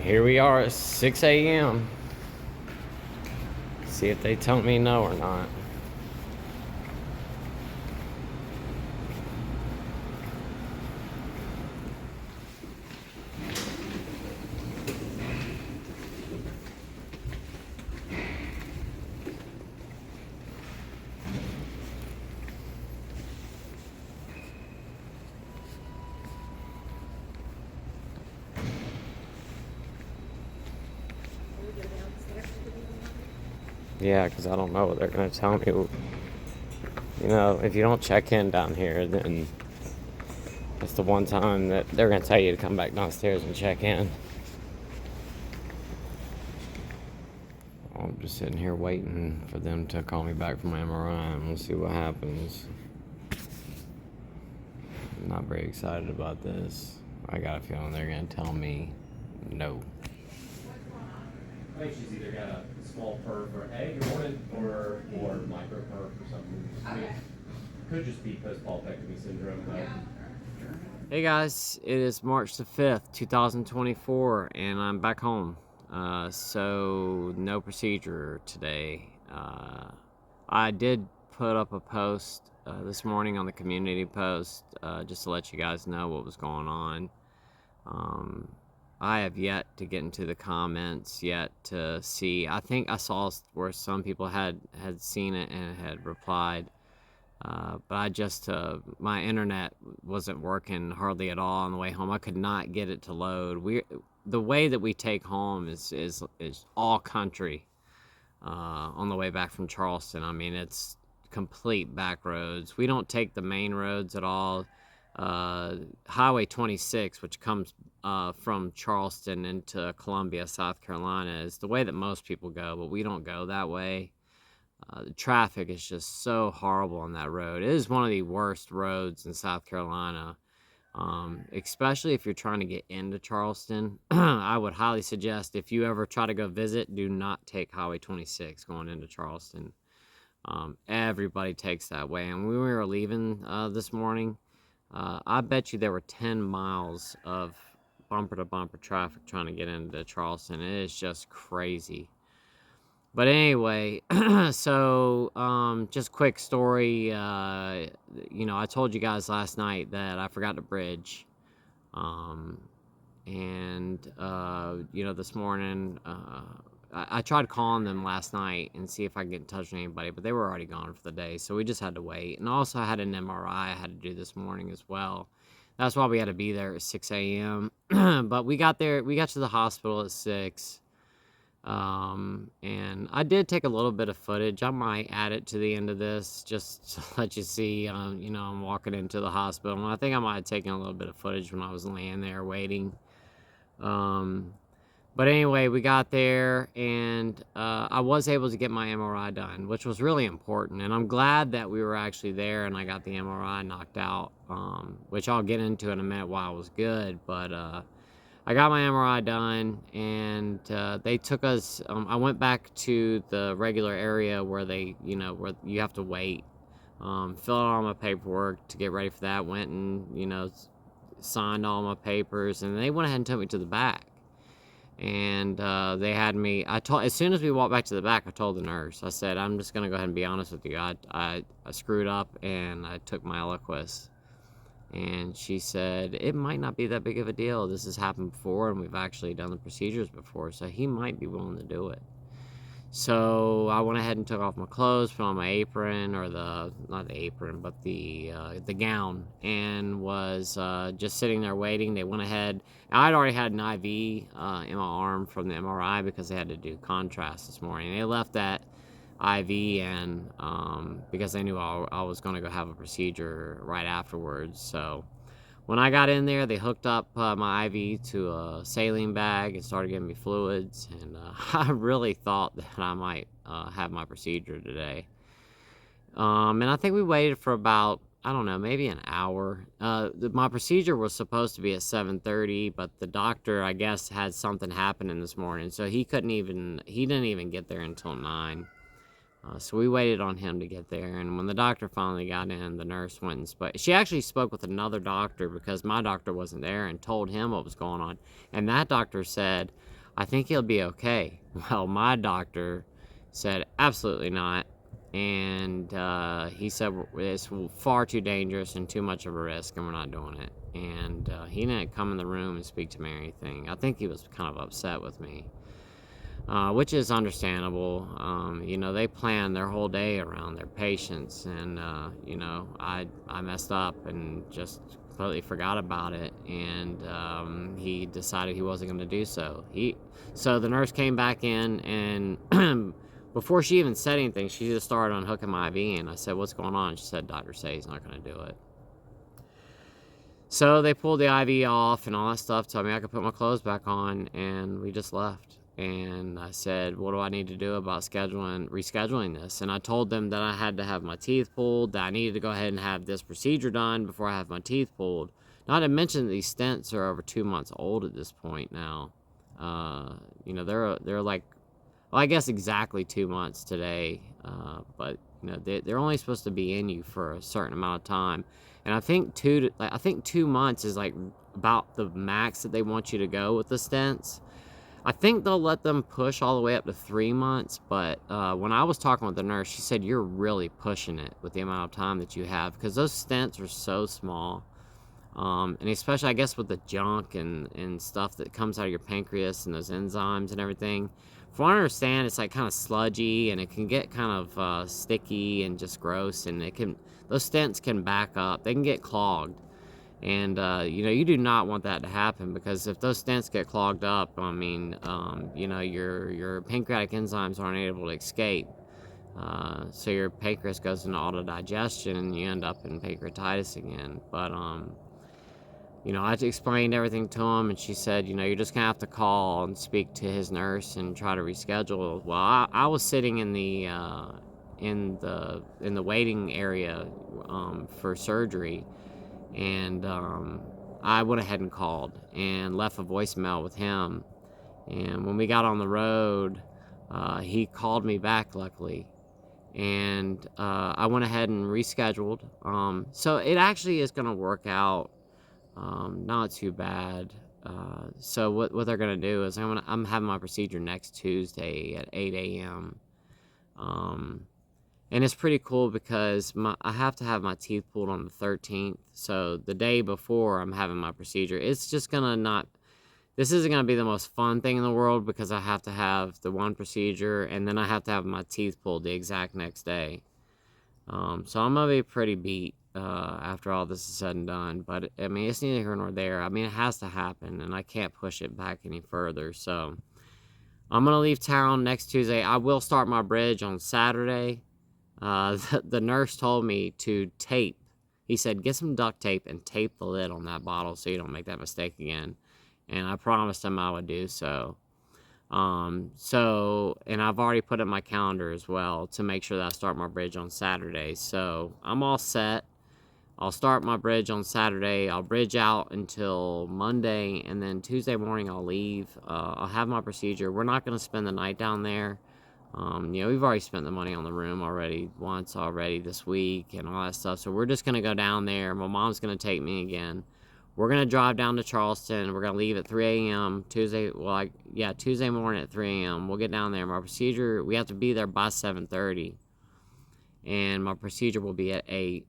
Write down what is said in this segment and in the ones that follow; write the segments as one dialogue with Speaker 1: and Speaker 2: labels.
Speaker 1: Here we are at 6 a.m. See if they tell me no or not. Yeah, because I don't know what they're going to tell me. You know, if you don't check in down here, then it's the one time that they're going to tell you to come back downstairs and check in. I'm just sitting here waiting for them to call me back from my MRI, and we'll see what happens. I'm not very excited about this. I got a feeling they're going to tell me no.
Speaker 2: I think she's either got a small perf or egg or micro perf or something. I mean, could just be post-polypectomy syndrome. But...
Speaker 1: Hey guys, it is March the 5th, 2024, and I'm back home. So no procedure today. I did put up a post this morning on the community post just to let you guys know what was going on. I have yet to get into the comments yet to see. I think I saw where some people had seen it and had replied. But I just, my internet wasn't working hardly at all on the way home. I could not get it to load. The way that we take home is all country on the way back from Charleston. I mean, it's complete back roads. We don't take the main roads at all. Highway 26, which comes from Charleston into Columbia, South Carolina, is the way that most people go, but we don't go that way. The traffic is just so horrible on that road. It is one of the worst roads in South Carolina, especially if you're trying to get into Charleston. I would highly suggest if you ever try to go visit, do not take Highway 26 going into Charleston. Everybody takes that way. And when we were leaving this morning, I bet you there were 10 miles of bumper-to-bumper traffic trying to get into Charleston. It is just crazy. But anyway, so just quick story. I told you guys last night that I forgot to bridge. This morning, I tried calling them last night and see if I could get in touch with anybody, but they were already gone for the day, so we just had to wait. And also, I had an MRI I had to do this morning as well. That's why we had to be there at 6 a.m. But we got to the hospital at 6. And I did take a little bit of footage. I might add it to the end of this just to let you see, I'm walking into the hospital. And I think I might have taken a little bit of footage when I was laying there waiting. But anyway, we got there and I was able to get my MRI done, which was really important. And I'm glad that we were actually there and I got the MRI knocked out, which I'll get into in a minute why it was good. But I got my MRI done, and they took us. I went back to the regular area where where you have to wait, fill out all my paperwork to get ready for that. Went and signed all my papers, and they went ahead and took me to the back. And they had me. As soon as we walked back to the back, I told the nurse. I said, "I'm just gonna go ahead and be honest with you. I screwed up, and I took my Eliquis." And she said, it might not be that big of a deal. This has happened before, and we've actually done the procedures before, so he might be willing to do it. So I went ahead and took off my clothes, put on my apron, or not the apron, but the gown, and was just sitting there waiting. They went ahead. I'd already had an IV in my arm from the MRI because they had to do contrast this morning. They left that IV in because they knew I was going to go have a procedure right afterwards. So when I got in there, they hooked up my IV to a saline bag and started giving me fluids. And I really thought that I might have my procedure today. And I think we waited for about, I don't know, maybe an hour. My procedure was supposed to be at 7:30, but the doctor, I guess, had something happening this morning. So he didn't even get there until 9. So we waited on him to get there, and when the doctor finally got in, the nurse went and spoke. She actually spoke with another doctor because my doctor wasn't there and told him what was going on. And that doctor said, I think he'll be okay. Well, my doctor said absolutely not. And he said it's far too dangerous and too much of a risk, and we're not doing it. And he didn't come in the room and speak to me or anything. I think he was kind of upset with me, which is understandable. They plan their whole day around their patients, and I messed up and just completely forgot about it, and he decided he wasn't going to do so. So the nurse came back in, and before she even said anything, she just started unhooking my IV, and I said, "What's going on?" She said, "Doctor say he's not going to do it." So they pulled the IV off and all that stuff, told me I could put my clothes back on, and we just left. And I said, what do I need to do about rescheduling this? And I told them that I had to have my teeth pulled, that I needed to go ahead and have this procedure done before I have my teeth pulled. Not to mention these stents are over 2 months old at this point now. They're like, well, I guess exactly 2 months today, but they're only supposed to be in you for a certain amount of time, and I think 2 months is like about the max that they want you to go with the stents. I think they'll let them push all the way up to 3 months, but when I was talking with the nurse, she said you're really pushing it with the amount of time that you have, because those stents are so small. And especially, I guess, with the junk and stuff that comes out of your pancreas and those enzymes and everything. From what I understand, it's like kind of sludgy, and it can get kind of sticky and just gross, and those stents can back up. They can get clogged. And, you do not want that to happen, because if those stents get clogged up, I mean, your pancreatic enzymes aren't able to escape. So your pancreas goes into autodigestion, and you end up in pancreatitis again. But, I explained everything to him, and she said, you're just gonna have to call and speak to his nurse and try to reschedule. Well, I was sitting in the waiting area for surgery, and I went ahead and called and left a voicemail with him. And when we got on the road, he called me back, luckily, and I went ahead and rescheduled. So it actually is gonna work out. Not too bad. So what they're gonna do is I'm having my procedure next Tuesday at 8 a.m. And it's pretty cool because I have to have my teeth pulled on the 13th. So the day before I'm having my procedure, it's just this isn't gonna be the most fun thing in the world, because I have to have the one procedure and then I have to have my teeth pulled the exact next day. So I'm gonna be pretty beat after all this is said and done. But I mean, it's neither here nor there. I mean, it has to happen, and I can't push it back any further. So I'm gonna leave town next Tuesday. I will start my bridge on Saturday. The nurse told me to tape. He said, get some duct tape and tape the lid on that bottle so you don't make that mistake again. And I promised him I would do so. And I've already put in my calendar as well to make sure that I start my bridge on Saturday. So I'm all set. I'll start my bridge on Saturday. I'll bridge out until Monday, and then Tuesday morning I'll leave. I'll have my procedure. We're not going to spend the night down there. We've already spent the money on the room once already this week and all that stuff. So we're just going to go down there. My mom's going to take me again. We're going to drive down to Charleston. We're going to leave at 3 a.m. Tuesday morning at 3 a.m. We'll get down there. My procedure, we have to be there by 7:30. And my procedure will be at 8.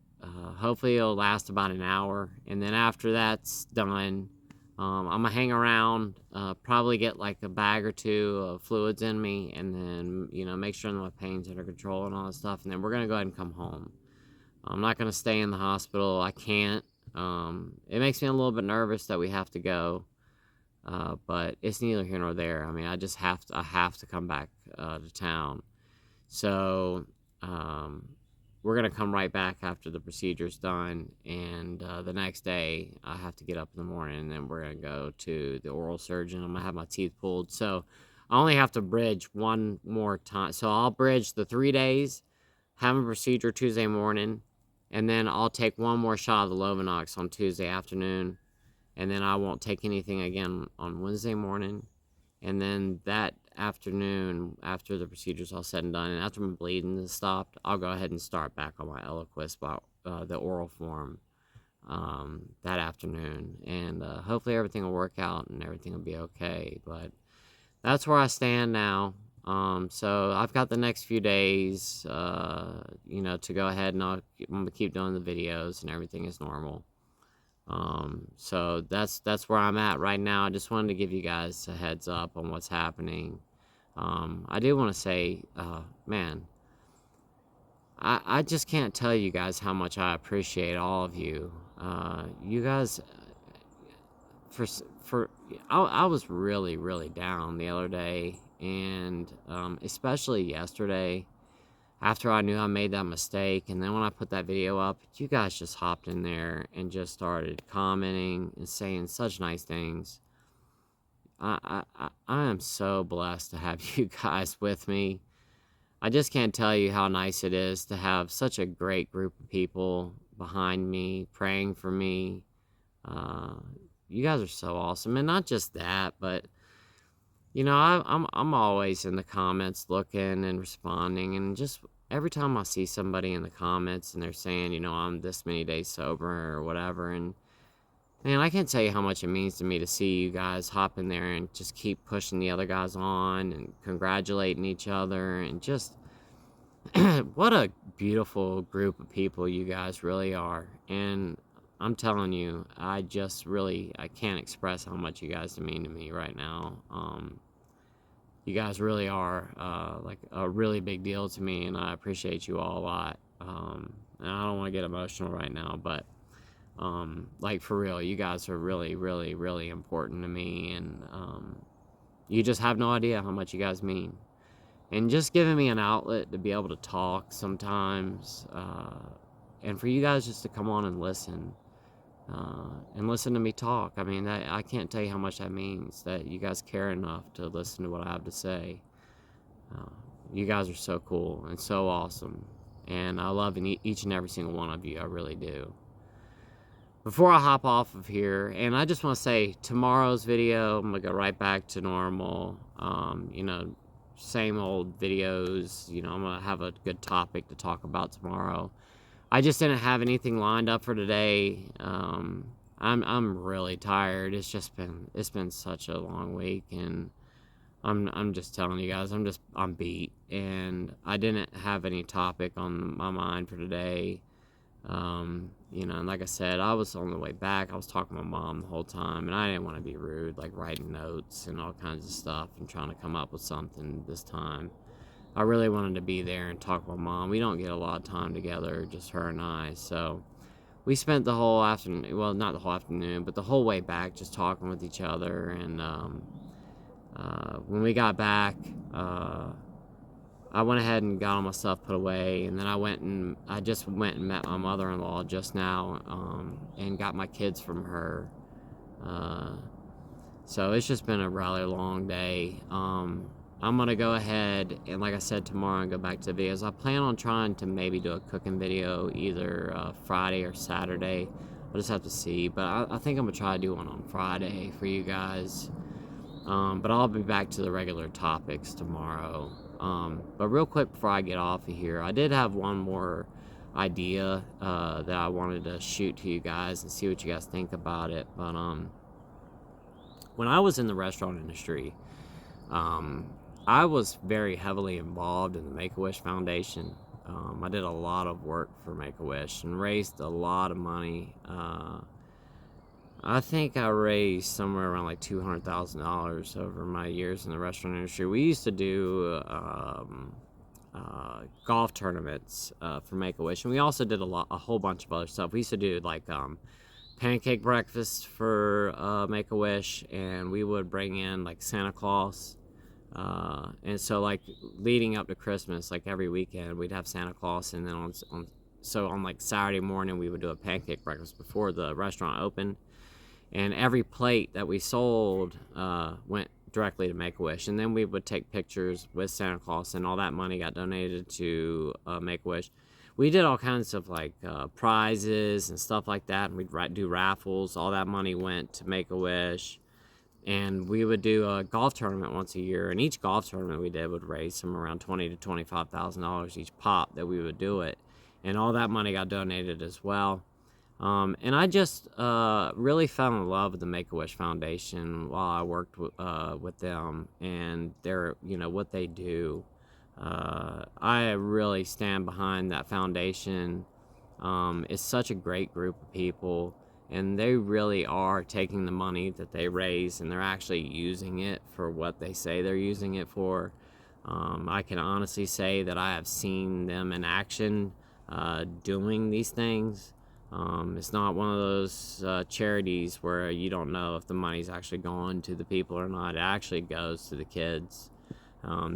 Speaker 1: Hopefully it'll last about an hour. And then after that's done, I'm going to hang around, probably get like a bag or two of fluids in me, and then, make sure that my pain's under control and all that stuff. And then we're going to go ahead and come home. I'm not going to stay in the hospital. I can't. It makes me a little bit nervous that we have to go, but it's neither here nor there. I mean, I have to come back to town. So we're going to come right back after the procedure's done, and the next day I have to get up in the morning, and then we're going to go to the oral surgeon. I'm going to have my teeth pulled. So I only have to bridge one more time. So I'll bridge the 3 days, have a procedure Tuesday morning, and then I'll take one more shot of the Lovenox on Tuesday afternoon, and then I won't take anything again on Wednesday morning. And then that afternoon, after the procedure's all said and done, and after my bleeding is stopped, I'll go ahead and start back on my Eliquis, the oral form, that afternoon. And hopefully everything will work out and everything will be okay. But that's where I stand now. So I've got the next few days, to go ahead and I'm gonna keep doing the videos and everything is normal. So that's where I'm at right now. I just wanted to give you guys a heads up on what's happening. I do want to say, man, I just can't tell you guys how much I appreciate all of you. You guys, for for I was really really down the other day, and especially yesterday after I knew I made that mistake, and then when I put that video up, you guys just hopped in there and just started commenting and saying such nice things. I am so blessed to have you guys with me. I just can't tell you how nice it is to have such a great group of people behind me, praying for me. Uh, you guys are so awesome, and not just that, but I'm always in the comments looking and responding, and just every time I see somebody in the comments and they're saying, I'm this many days sober or whatever, and man, I can't tell you how much it means to me to see you guys hop in there and just keep pushing the other guys on and congratulating each other and just what a beautiful group of people you guys really are. And I'm telling you, I can't express how much you guys mean to me right now. You guys really are like a really big deal to me, and I appreciate you all a lot. And I don't want to get emotional right now, but like for real, you guys are really, really, really important to me, and you just have no idea how much you guys mean. And just giving me an outlet to be able to talk sometimes, and for you guys just to come on and listen to me talk. I mean, I can't tell you how much that means, that you guys care enough to listen to what I have to say. Uh, you guys are so cool and so awesome, and I love each and every single one of you. I really do. Before I hop off of here, and I just want to say, tomorrow's video, I'm gonna go right back to normal. Same old videos. I'm gonna have a good topic to talk about tomorrow. I just didn't have anything lined up for today. I'm really tired. It's been such a long week, and I'm just telling you guys, I'm beat, and I didn't have any topic on my mind for today. And like I said, I was on the way back. I was talking to my mom the whole time, and I didn't want to be rude, like writing notes and all kinds of stuff and trying to come up with something this time. I really wanted to be there and talk with my mom. We don't get a lot of time together, just her and I. So we spent the whole afternoon, well, not the whole afternoon, but the whole way back just talking with each other. And when we got back, I went ahead and got all my stuff put away, and then I just went and met my mother-in-law just now, and got my kids from her. Uh, so it's just been a really long day. I'm gonna go ahead and, like I said, tomorrow and go back to the videos. I plan on trying to maybe do a cooking video either Friday or Saturday. I'll just have to see, but I think I'm gonna try to do one on Friday for you guys. But I'll be back to the regular topics tomorrow. But real quick before I get off of here, I did have one more idea that I wanted to shoot to you guys and see what you guys think about it. But when I was in the restaurant industry, I was very heavily involved in the Make-A-Wish Foundation. I did a lot of work for Make-A-Wish and raised a lot of money. I think I raised somewhere around like $200,000 over my years in the restaurant industry. We used to do golf tournaments for Make-A-Wish, and we also did a whole bunch of other stuff. We used to do like pancake breakfast for Make-A-Wish, and we would bring in like Santa Claus. And so like leading up to Christmas, like every weekend we'd have Santa Claus, and then on like Saturday morning we would do a pancake breakfast before the restaurant opened, and every plate that we sold went directly to Make-A-Wish, and then we would take pictures with Santa Claus, and all that money got donated to Make-A-Wish. We did all kinds of like prizes and stuff like that, and we'd do raffles. All that money went to Make-A-Wish. And we would do a golf tournament once a year, and each golf tournament we did would raise somewhere around $20,000 to $25,000 each pop that we would do it, and all that money got donated as well. And I just really fell in love with the Make-A-Wish Foundation while I worked with them and their, what they do. I really stand behind that foundation. It's such a great group of people, and they really are taking the money that they raise and they're actually using it for what they say they're using it for. I can honestly say that I have seen them in action doing these things. It's not one of those charities where you don't know if the money's actually going to the people or not. It actually goes to the kids.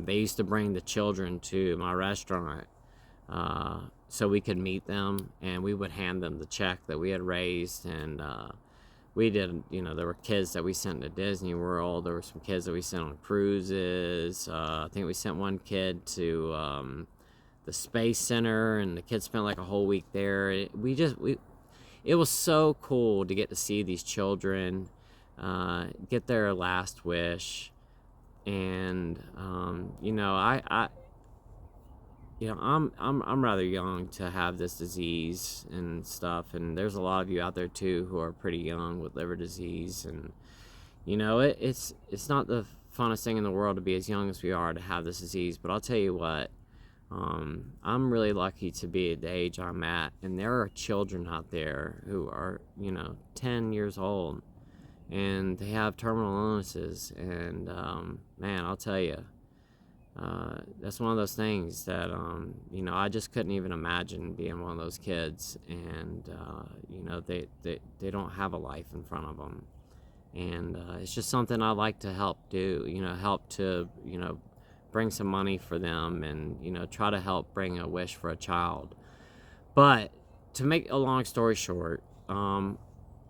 Speaker 1: They used to bring the children to my restaurant so we could meet them, and we would hand them the check that we had raised. And we did, there were kids that we sent to Disney World. There were some kids that we sent on cruises. I think we sent one kid to the Space Center, and the kids spent like a whole week there. It was so cool to get to see these children get their last wish. And I'm rather young to have this disease and stuff, and there's a lot of you out there too who are pretty young with liver disease. And it's not the funnest thing in the world to be as young as we are to have this disease, but I'll tell you what, I'm really lucky to be at the age I'm at, and there are children out there who are 10 years old and they have terminal illnesses. And man, I'll tell you, that's one of those things that I just couldn't even imagine being one of those kids. And they don't have a life in front of them, and it's just something I like to help do. Help to bring some money for them, and try to help bring a wish for a child. But to make a long story short,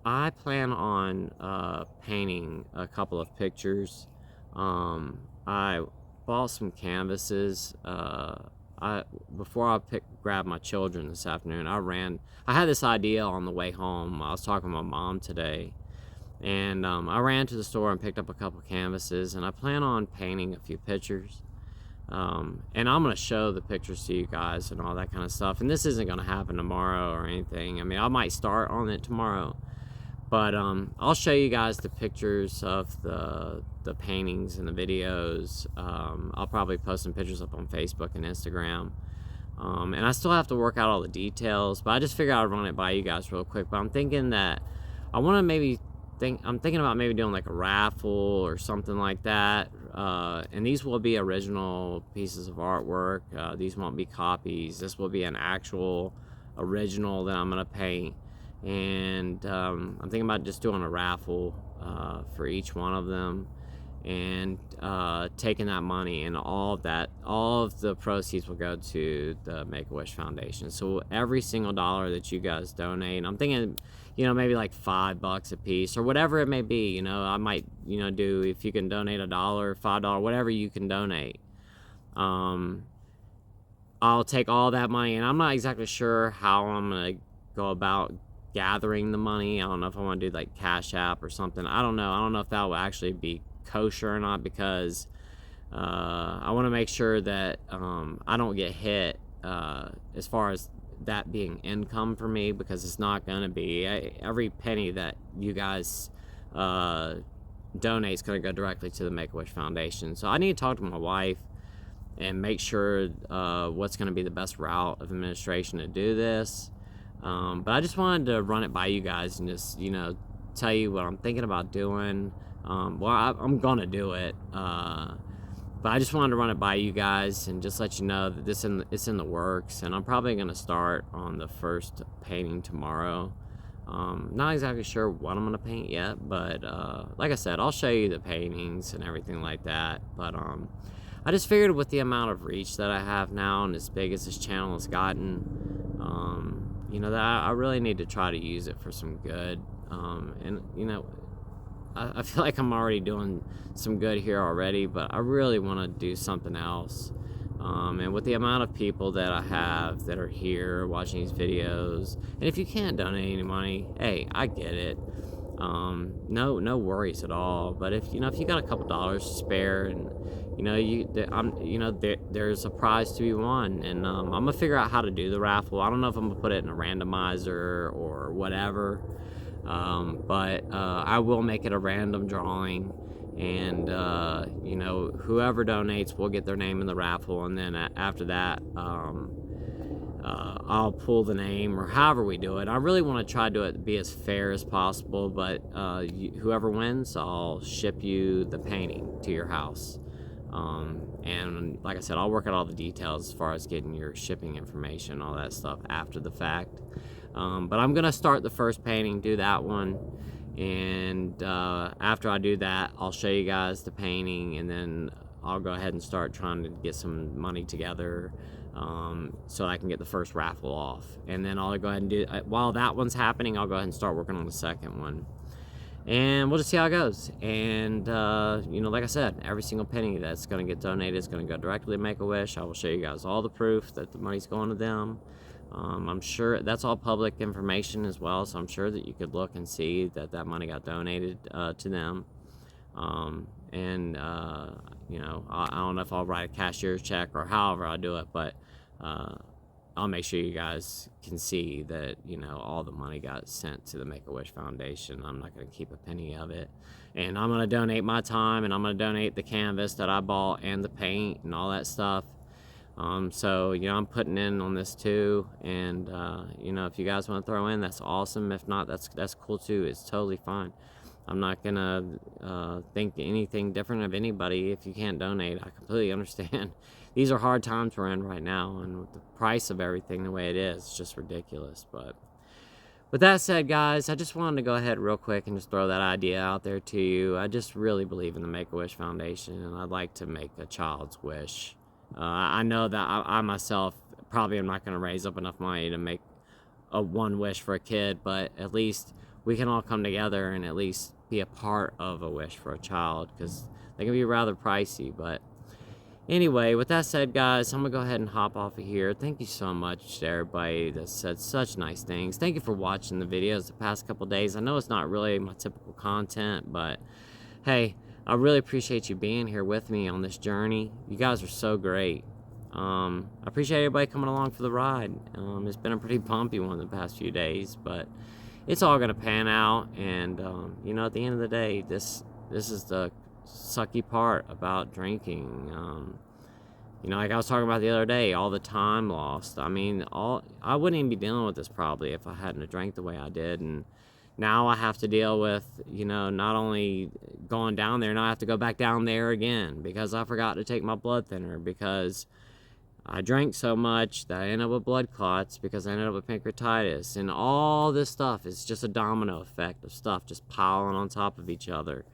Speaker 1: I plan on painting a couple of pictures. I bought some canvases. Before I grab my children this afternoon, I had this idea on the way home. I was talking to my mom today, and I ran to the store and picked up a couple canvases, and I plan on painting a few pictures. And I'm going to show the pictures to you guys and all that kind of stuff. And this isn't going to happen tomorrow or anything. I mean, I might start on it tomorrow, but I'll show you guys the pictures of the paintings and the videos. I'll probably post some pictures up on Facebook and Instagram. And I still have to work out all the details, but I just figured I'd run it by you guys real quick. But I'm thinking that I'm thinking about maybe doing like a raffle or something like that. And these will be original pieces of artwork. These won't be copies. This will be an actual original that I'm going to paint. And I'm thinking about just doing a raffle for each one of them, and taking that money, and all of the proceeds will go to the Make-A-Wish Foundation. So every single dollar that you guys donate, I'm thinking, maybe like $5 a piece or whatever it may be. I might, do, if you can donate $1, $5, whatever you can donate. I'll take all that money, and I'm not exactly sure how I'm gonna go about gathering the money. I don't know if I want to do like cashapp or something. I don't know if that will actually be kosher or not, because I want to make sure that I don't get hit as far as that being income for me, because it's not going to be. Every penny that you guys donate is going to go directly to the Make-A-Wish Foundation. So I need to talk to my wife and make sure what's going to be the best route of administration to do this. But I just wanted to run it by you guys and just, tell you what I'm thinking about doing. I'm going to do it. But I just wanted to run it by you guys and just let you know that it's in the works. And I'm probably going to start on the first painting tomorrow. Not exactly sure what I'm going to paint yet. But like I said, I'll show you the paintings and everything like that. But I just figured with the amount of reach that I have now and as big as this channel has gotten, that I really need to try to use it for some good. I feel like I'm already doing some good here already, but I really want to do something else. And with the amount of people that I have that are here watching these videos, and if you can't donate any money, hey, I get it. no worries at all. But if you know, if you got a couple dollars to spare, and you know, there's a prize to be won, and I'm gonna figure out how to do the raffle. I don't know if I'm gonna put it in a randomizer or whatever, but I will make it a random drawing, and you know, whoever donates will get their name in the raffle, and then after that, I'll pull the name, or however we do it. I really want to try to be as fair as possible, but whoever wins, I'll ship you the painting to your house. And like I said, I'll work out all the details as far as getting your shipping information, all that stuff after the fact. But I'm gonna start the first painting, do that one, and after I do that, I'll show you guys the painting, and then I'll go ahead and start trying to get some money together, so I can get the first raffle off. And then I'll go ahead and do, while that one's happening, I'll go ahead and start working on the second one. And we'll just see how it goes. And, you know, like I said, every single penny that's going to get donated is going to go directly to Make-A-Wish. I will show you guys all the proof that the money's going to them. I'm sure that's all public information as well, so I'm sure that you could look and see that that money got donated to them. And you know, I don't know if I'll write a cashier's check or however I'll do it, but I'll make sure you guys can see that, you know, all the money got sent to the Make-A-Wish Foundation. I'm not going to keep a penny of it. And I'm going to donate my time, and I'm going to donate the canvas that I bought and the paint and all that stuff. So, you know, I'm putting in on this too. And, you know, if you guys want to throw in, that's awesome. If not, that's cool too. It's totally fine. I'm not going to think anything different of anybody if you can't donate. I completely understand. These are hard times we're in right now, and with the price of everything the way it is, it's just ridiculous. But with that said, guys, I just wanted to go ahead real quick and just throw that idea out there to you. I just really believe in the Make-A-Wish Foundation, and I'd like to make a child's wish. I know that I myself probably am not going to raise up enough money to make a one wish for a kid, but at least we can all come together and at least be a part of a wish for a child, because they can be rather pricey. But anyway, with that said, guys, I'm gonna go ahead and hop off of here. Thank you so much to everybody that said such nice things. Thank you for watching the videos the past couple days. I know it's not really my typical content, but hey, I really appreciate you being here with me on this journey. You guys are so great. I appreciate everybody coming along for the ride. It's been a pretty bumpy one the past few days, but it's all gonna pan out. And you know, at the end of the day, this is the sucky part about drinking. You know, like I was talking about the other day, all the time lost. I mean, I wouldn't even be dealing with this probably if I hadn't drank the way I did. And now I have to deal with, you know, not only going down there, now I have to go back down there again because I forgot to take my blood thinner, because I drank so much that I ended up with blood clots, because I ended up with pancreatitis. And all this stuff is just a domino effect of stuff just piling on top of each other.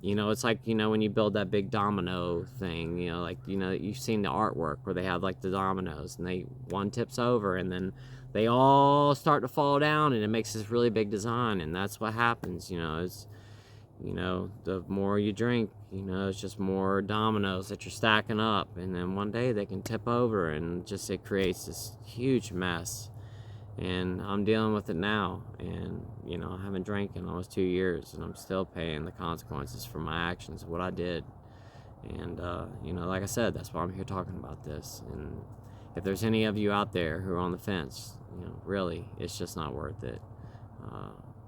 Speaker 1: You know, it's like, you know, when you build that big domino thing, you know, like, you know, you've seen the artwork where they have like the dominoes, and one tips over, and then they all start to fall down, and it makes this really big design. And that's what happens, you know, is, you know, the more you drink, you know, it's just more dominoes that you're stacking up, and then one day they can tip over, and just it creates this huge mess. And I'm dealing with it now, and you know, I haven't drank in almost 2 years, and I'm still paying the consequences for my actions, what I did. And you know, like I said, that's why I'm here talking about this. And if there's any of you out there who are on the fence, you know, really, it's just not worth it.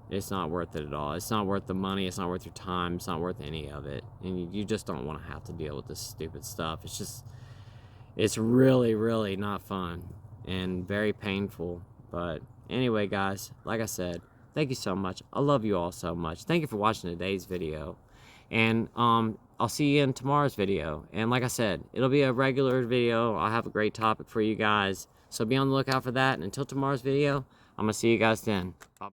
Speaker 1: It's not worth it at all. It's not worth the money. It's not worth your time. It's not worth any of it. And you just don't want to have to deal with this stupid stuff. It's really, really not fun and very painful. But anyway, guys, like I said, thank you so much. I love you all so much. Thank you for watching today's video. And I'll see you in tomorrow's video. And like I said, it'll be a regular video. I'll have a great topic for you guys. So be on the lookout for that. And until tomorrow's video, I'm going to see you guys then. Bye.